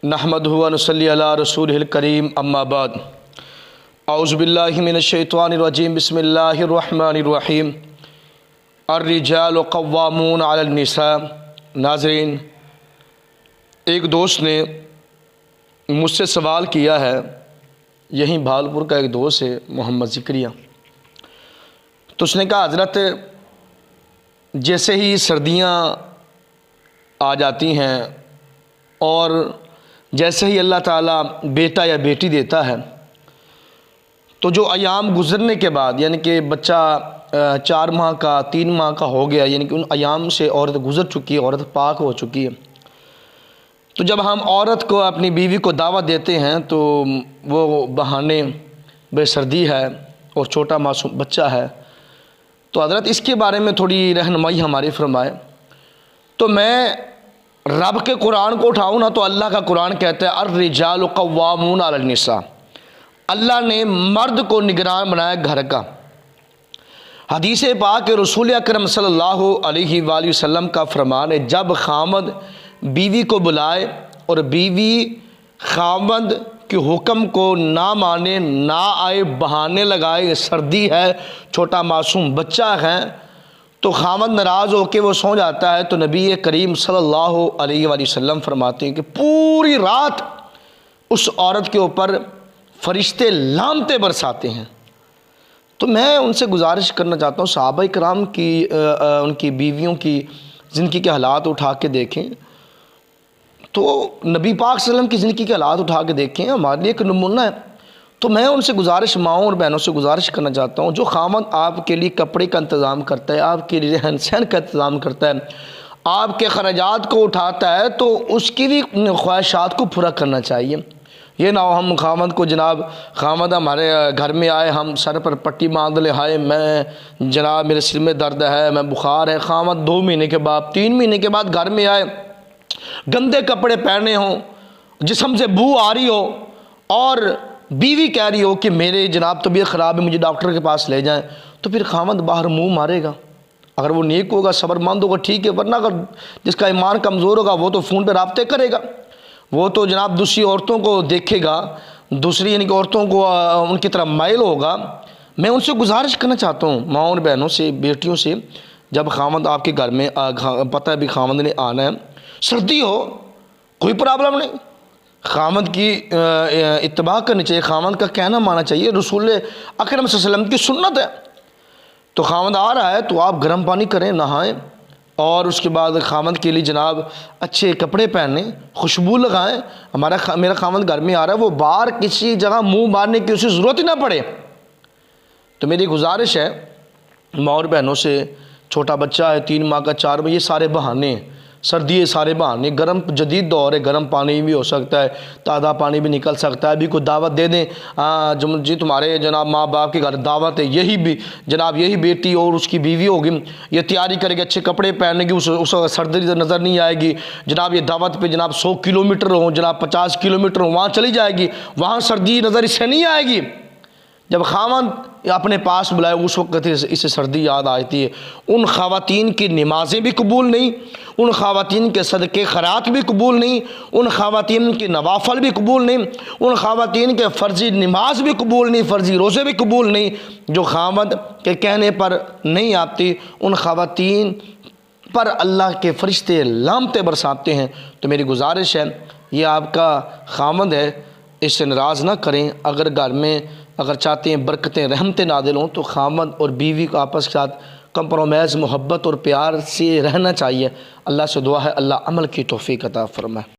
نحمدہ و نصلی علی رسولہ الکریم اما بعد اعوذ باللہ من الشیطان الرجیم بسم اللہ الرحمن الرحیم الرجال قوامون علی النساء۔ ناظرین، ایک دوست نے مجھ سے سوال کیا ہے، یہیں بھالپور کا ایک دوست ہے محمد ذکریہ، تو اس نے کہا حضرت جیسے ہی سردیاں آ جاتی ہیں اور جیسے ہی اللہ تعالیٰ بیٹا یا بیٹی دیتا ہے تو جو ایام گزرنے کے بعد، یعنی کہ بچہ 4 ماہ کا 3 ماہ کا ہو گیا، یعنی کہ ان ایام سے عورت گزر چکی ہے، عورت پاک ہو چکی ہے، تو جب ہم عورت کو اپنی بیوی کو دعوت دیتے ہیں تو وہ بہانے بے سردی ہے اور چھوٹا معصوم بچہ ہے، تو حضرت اس کے بارے میں تھوڑی رہنمائی ہماری فرمائے۔ تو میں رب کے قرآن کو اٹھاؤں نا تو اللہ کا قرآن کہتا ہے الرجال قوامون علی النساء، اللہ نے مرد کو نگران بنایا گھر کا۔ حدیث پاک رسول اکرم صلی اللہ علیہ وآلہ وسلم کا فرمان ہے، جب خاوند بیوی کو بلائے اور بیوی خاوند کے حکم کو نہ مانے، نہ آئے، بہانے لگائے، سردی ہے، چھوٹا معصوم بچہ ہے، تو خاوند ناراض ہو کے وہ سو جاتا ہے، تو نبی کریم صلی اللہ علیہ وآلہ وسلم فرماتے ہیں کہ پوری رات اس عورت کے اوپر فرشتے لعنتیں برساتے ہیں۔ تو میں ان سے گزارش کرنا چاہتا ہوں، صحابہ کرام کی ان کی بیویوں کی زندگی کے حالات اٹھا کے دیکھیں، تو نبی پاک صلی اللہ علیہ وسلم کی زندگی کے حالات اٹھا کے دیکھیں، ہمارے لیے ایک نمونہ ہے۔ تو میں ان سے گزارش، ماؤں اور بہنوں سے گزارش کرنا چاہتا ہوں، جو خاوند آپ کے لیے کپڑے کا انتظام کرتا ہے، آپ کے لیے رہن سہن کا انتظام کرتا ہے، آپ کے خراجات کو اٹھاتا ہے، تو اس کی بھی خواہشات کو پورا کرنا چاہیے۔ یہ نہ ہو ہم خاوند کو جناب، خاوند ہمارے گھر میں آئے، ہم سر پر پٹی باندھ لے، ہائے میں جناب میرے سر میں درد ہے، میں بخار ہے، خاوند 2 مہینے کے بعد 3 مہینے کے بعد گھر میں آئے، گندے کپڑے پہنے ہوں، جسم سے بو آ رہی ہو، اور بیوی کہہ رہی ہو کہ میرے جناب طبیعت خراب ہے، مجھے ڈاکٹر کے پاس لے جائیں، تو پھر خاوند باہر منہ مارے گا۔ اگر وہ نیک ہوگا، صبر مند ہوگا، ٹھیک ہے، ورنہ اگر جس کا ایمان کمزور ہوگا وہ تو فون پہ رابطے کرے گا، وہ تو جناب دوسری عورتوں کو دیکھے گا، دوسری یعنی کہ عورتوں کو ان کی طرف مائل ہوگا۔ میں ان سے گزارش کرنا چاہتا ہوں، ماؤں اور بہنوں سے، بیٹیوں سے، جب خاوند آپ کے گھر میں پتہ ہے بھی خاوند نے آنا ہے، سردی ہو کوئی پرابلم نہیں، خاوند کی اتباع کرنی چاہیے، خاوند کا کہنا ماننا چاہیے، رسول اکرم صلی اللہ علیہ وسلم کی سنت ہے۔ تو خاوند آ رہا ہے تو آپ گرم پانی کریں، نہائیں، اور اس کے بعد خاوند کے لیے جناب اچھے کپڑے پہنیں، خوشبو لگائیں۔ میرا خاوند گھر میں آ رہا ہے، وہ باہر کسی جگہ منہ مارنے کی اسے ضرورت ہی نہ پڑے۔ تو میری گزارش ہے ماں اور بہنوں سے، چھوٹا بچہ ہے 3 ماہ کا 4 ماہ، یہ سارے بہانے ہیں، سردی ہے سارے بہانے، گرم جدید دور ہے، گرم پانی بھی ہو سکتا ہے، تازہ پانی بھی نکل سکتا ہے، ابھی کوئی دعوت دے دیں، جی تمہارے جناب ماں باپ کے گھر دعوت ہے، یہی بھی جناب یہی بیٹی اور اس کی بیوی ہوگی، یہ تیاری کرے گی، اچھے کپڑے پہننے کی، اس سردی نظر نہیں آئے گی، جناب یہ دعوت پہ جناب 100 کلومیٹر ہوں، جناب 50 کلومیٹر ہوں، وہاں چلی جائے گی، وہاں سردی نظر اس سے نہیں آئے گی۔ جب خاوند اپنے پاس بلائے اس وقت اسے سردی یاد آتی ہے۔ ان خواتین کی نمازیں بھی قبول نہیں، ان خواتین کے صدقے خیرات بھی قبول نہیں، ان خواتین کے نوافل بھی قبول نہیں، ان خواتین کے فرضی نماز بھی قبول نہیں، فرضی روزے بھی قبول نہیں، جو خاوند کے کہنے پر نہیں آتی، ان خواتین پر اللہ کے فرشتے لعنتیں برساتے ہیں۔ تو میری گزارش ہے، یہ آپ کا خاوند ہے، اس سے ناراض نہ کریں۔ اگر گھر میں اگر چاہتے ہیں برکتیں رحمتیں نازل ہوں تو خاوند اور بیوی کو آپس کے ساتھ کمپرومائز، محبت اور پیار سے رہنا چاہیے۔ اللہ سے دعا ہے اللہ عمل کی توفیق عطا فرمائے۔